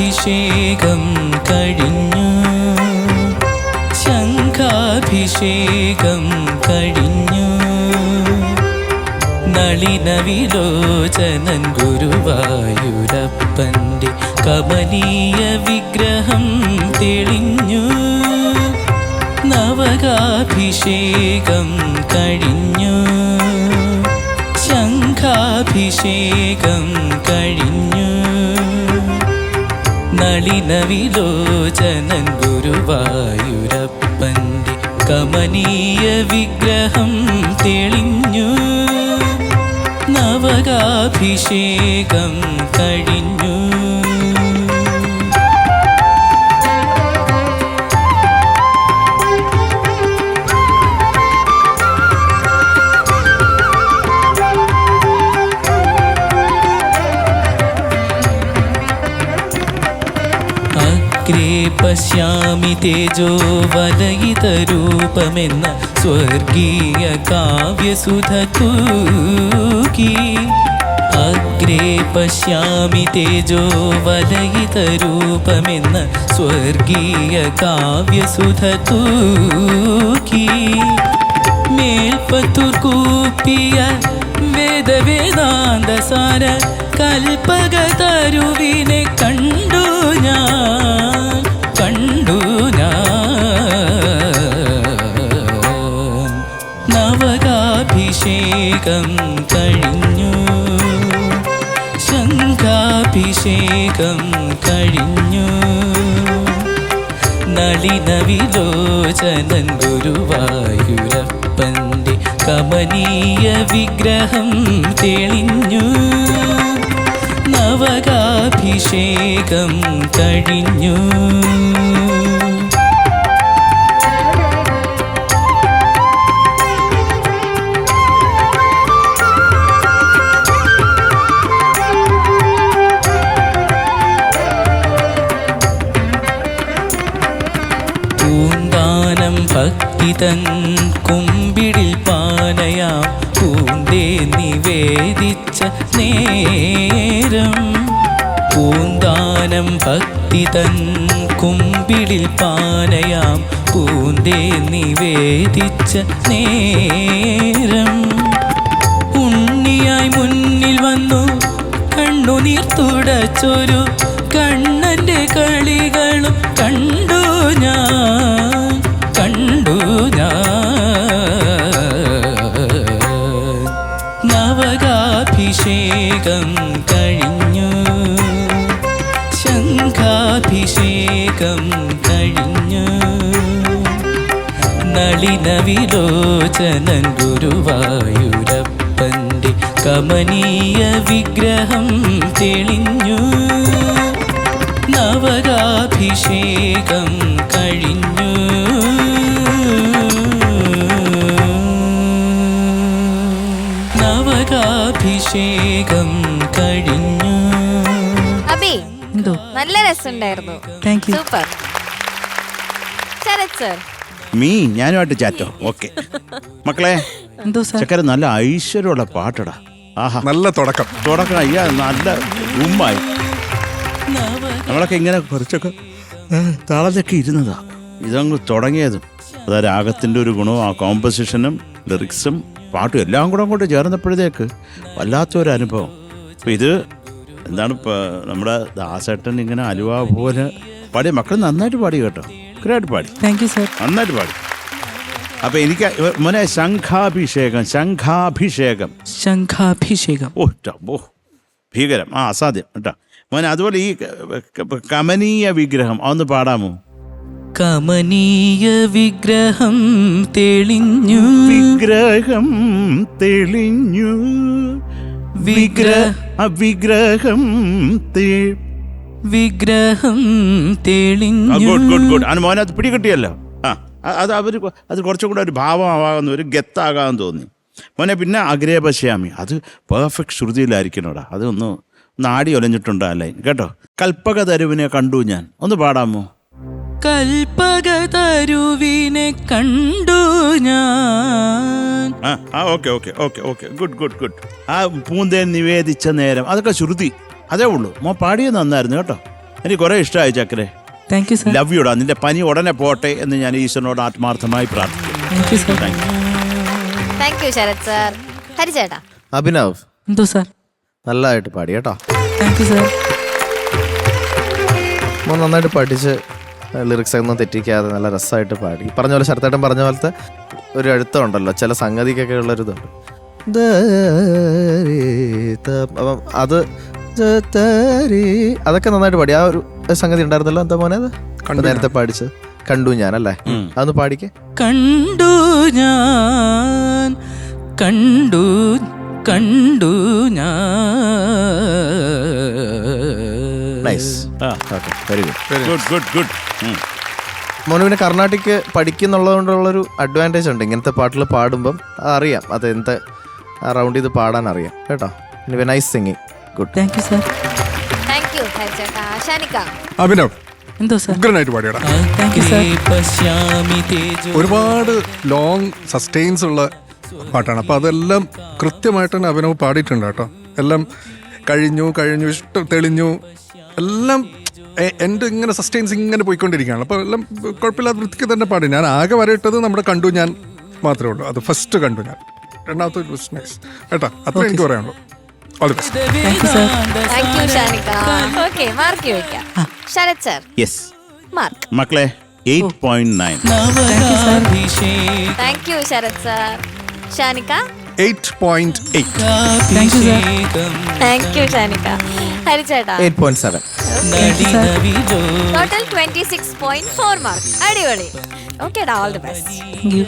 ശംഖാഭിഷേകം കഴിഞ്ഞു, ശംഖാഭിഷേകം കഴിഞ്ഞു. നളിനവിലോചനൻ ഗുരുവായൂരപ്പൻ്റെ കമനീയ വിഗ്രഹം തെളിഞ്ഞു. നവകാഭിഷേകം കഴിഞ്ഞു, ശംഖാഭിഷേകം കഴിഞ്ഞു. നളിനവിലോചനൻ ഗുരുവായൂരപ്പൻ്റെ കമനീയ വിഗ്രഹം തെളിഞ്ഞു. നവകാഭിഷേകം കഴിഞ്ഞു. പശ്യാമി തേജോ വലയിതരൂപമെന്ന സ്വർഗീയ കാവ്യസുധ തൂകി. അഗ്രേ പശ്യാമി തേജോ വലയിതരൂപമെന്ന സ്വർഗീയ കാവ്യസുധ തൂകി. മേൽപ്പത്തൂർ കൂപ്പിയ വേദവേദാന്തസാര കൽപ്പകതരുവിനെ കണ്ടു ഞാൻ, കണ്ടു ഞാൻ. നവകാഭിഷേകം കഴിഞ്ഞു, ശംഖാഭിഷേകം കഴിഞ്ഞു. നളിനവിലോചനൻ ഗുരുവായൂരപ്പൻ്റെ കമനീയ വിഗ്രഹം തെളിഞ്ഞു. നവകാഭിഷേകം കഴിഞ്ഞു. പൂന്താനം ഭക്തിതൻ കുമ്പിടിൽ പാനയാം പൂന്തേ നിവേദിച്ച നേരം. പൂന്താനം ഭക്തിതൻ കുമ്പിടിൽ പാനയാം പൂന്തേ നിവേദിച്ച നേരം. ഉണ്ണിയായി മുന്നിൽ വന്നു കണ്ണുനീർ തുടച്ചൊരു കണ്ണൻ്റെ കളികളും കണ്ടു ഞാൻ, കണ്ടു ഞാൻ. നവകാഭിഷേകം കഴിഞ്ഞു, ശംഖാഭിഷേകം കഴിഞ്ഞു. നളിനവിലോചനൻ ഗുരുവായൂരപ്പൻ്റെ കമനീയ വിഗ്രഹം തെളിഞ്ഞു. നവകാഭിഷേകം കഴിഞ്ഞു. നവകാഭിഷേകം കഴിഞ്ഞു. അബി, നല്ല രസമുണ്ടായിരുന്നു. സൂപ്പർ. ശരത് സർ, ഞാനുമായിട്ട് ചാറ്റോ? ഓക്കെ മക്കളെ, ചക്കര നല്ല ഐശ്വര്യമുള്ള പാട്ടടാ. ആഹാ, നല്ല തുടക്കം അയ്യാ, നല്ല ഉമ്മായി. നമ്മളൊക്കെ ഇങ്ങനെ കുറച്ചൊക്കെ താളത്തൊക്കെ ഇരുന്നതാ, ഇതങ്ങ് തുടങ്ങിയതും. അതാ രാഗത്തിൻ്റെ ഒരു ഗുണവും ആ കോമ്പസിഷനും ലിറിക്സും പാട്ടും എല്ലാം കൂടെ അങ്ങോട്ട് ചേർന്നപ്പോഴത്തേക്ക് വല്ലാത്തൊരനുഭവം. അപ്പം ഇത് എന്താണ്, ഇപ്പോൾ നമ്മുടെ ദാസേട്ടൻ ഇങ്ങനെ അലുവ പോലെ പാടി. മക്കൾ നന്നായിട്ട് പാടി കേട്ടോ, ഗ്രേറ്റ് പാടി. താങ്ക് യു സർ, നന്നായിട്ട് പാടി. അപ്പം എനിക്ക് മോനെ ശംഖാഭിഷേകം, ശംഖാഭിഷേകം, ശംഖാഭിഷേകം. ഓ ഭീകരം, അസാധ്യം കേട്ടോ മോനെ. അതുപോലെ ഈ കമനീയ വിഗ്രഹം അതൊന്ന് പാടാമോ? കമനീയ വിഗ്രഹം തെളിഞ്ഞു, വിഗ്രഹം തെളിഞ്ഞു, വിഗ്രഹം വിഗ്രഹം തെളിഞ്ഞു. Good good. മോനെ അത് പിടികിട്ടിയല്ലോ. അത് കുറച്ചും കൂടെ ഒരു ഭാവമാകാമെന്ന്, ഒരു ഗത്താകാമെന്ന് തോന്നി മോനെ. പിന്നെ അഗ്രേ പശ്യാമി, അത് പെർഫെക്റ്റ് ശ്രുതിയിലായിരിക്കണോടാ. അതൊന്ന് നാടി ഒലഞ്ഞിട്ടുണ്ട് ആ ലൈൻ കേട്ടോ. കൽപ്പകതരുവിനെ കണ്ടു ഞാൻ, ഒന്ന് പാടാമോ? കൽപ്പകതരുവിനെ കണ്ടു ഞാൻ. Okay good. ആ പൂന്തേൻ നിവേദിച്ച നേരം, അതൊക്കെ ശ്രുതി, അതേ ഉള്ളൂ. പാടിയത് നന്നായിരുന്നു കേട്ടോ. എനിക്ക് കുറെ ഇഷ്ടമായി ചക്കരെ. Thank you sir. ലവ് യുടാ. നിന്റെ പനി ഉടനെ പോട്ടെ എന്ന് ഞാൻ ഈശ്വരനോട് ആത്മാർത്ഥമായി പ്രാർത്ഥിക്കുന്നു. Thank you sir. Thank you Sarath sir. ഹരിചേട്ടാ. അഭിനവ് എന്തോ സാർ. നല്ലതായിട്ട് പാടി കേട്ടോ. Thank you sir. മോൻ നന്നായിട്ട് പഠിച്ച് ലിറിക്സ് ഒന്നും തെറ്റിക്കാതെ നല്ല രസമായിട്ട് പാടി. ഈ പറഞ്ഞ പോലെ ശരത്തേട്ടൻ പറഞ്ഞ പോലത്തെ ഒരു എഴുത്തുണ്ടല്ലോ, ചില സംഗതിക്കൊക്കെ ഉള്ളൊരിതുണ്ട്. അപ്പം അത് അതൊക്കെ നന്നായിട്ട് പാടി. ആ ഒരു സംഗതി ഉണ്ടായിരുന്നല്ലോ, എന്താ മോനെ അത് നേരത്തെ പാടിച്ചത്? കണ്ടു ഞാൻ അല്ലേ, അതൊന്ന് പാടിക്കേ. കണ്ടു ഞാൻ കണ്ടു കണ്ടു ഞാൻ. Nice. Okay, very good. Good good good. മോന് പിന്നെ കർണാട്ടിക് പഠിക്കുന്നുള്ളത് കൊണ്ടുള്ളൊരു അഡ്വാൻറ്റേജ് ഉണ്ട്. ഇങ്ങനത്തെ പാട്ടുകൾ പാടുമ്പം അറിയാം അത് എന്ത് റൗണ്ട് ചെയ്ത് പാടാൻ അറിയാം കേട്ടോ. Nice singing. Good. Thank you sir. Thank you ഹരിചേട്ടാ. ഷാനിക്ക. അഭിനവ് എന്തോ സാർ. ഉഗ്രനായിട്ട് പാടിയടാ. Thank you sir. ഒരുപാട് ലോങ് സസ്റ്റെയിൻസ് ഉള്ള പാട്ടാണ്. അപ്പോൾ അതെല്ലാം കൃത്യമായിട്ട് തന്നെ അഭിനവ് പാടിയിട്ടുണ്ട് കേട്ടോ. എല്ലാം കഴിഞ്ഞു ഇഷ്ടം തെളിഞ്ഞു, എല്ലാം എൻ്റെ ഇങ്ങനെ സസ്റ്റെയിൻസ് ഇങ്ങനെ പോയിക്കൊണ്ടിരിക്കുകയാണ്. അപ്പോൾ എല്ലാം കുഴപ്പമില്ലാത്ത വൃത്തിക്ക് തന്നെ പാടി. ഞാൻ ആകെ വരയിട്ടത് നമ്മുടെ കണ്ടു ഞാൻ മാത്രമേ ഉള്ളൂ. അത് ഫസ്റ്റ് കണ്ടു ഞാൻ, രണ്ടാമത്തെ നൈസ് കേട്ടോ. അത്ര എനിക്ക് പറയാനുള്ളൂ. All the best. Thank you sir. Thank you ഷാനിക്ക. ഓക്കെ, മാർക്ക് വെക്കാം. ശരത് സാർ. Yes mark. മക്കളെ 8.9. Thank you Sarath sir. ഷാനിക്ക. 8.8. Thank you sir. Thank you ഷാനിക്ക. ഹരിചേട്ടാ. 8.7. Total 26.4 mark. അടിപൊളി. ഓക്കേടാ, all the best. Thank U.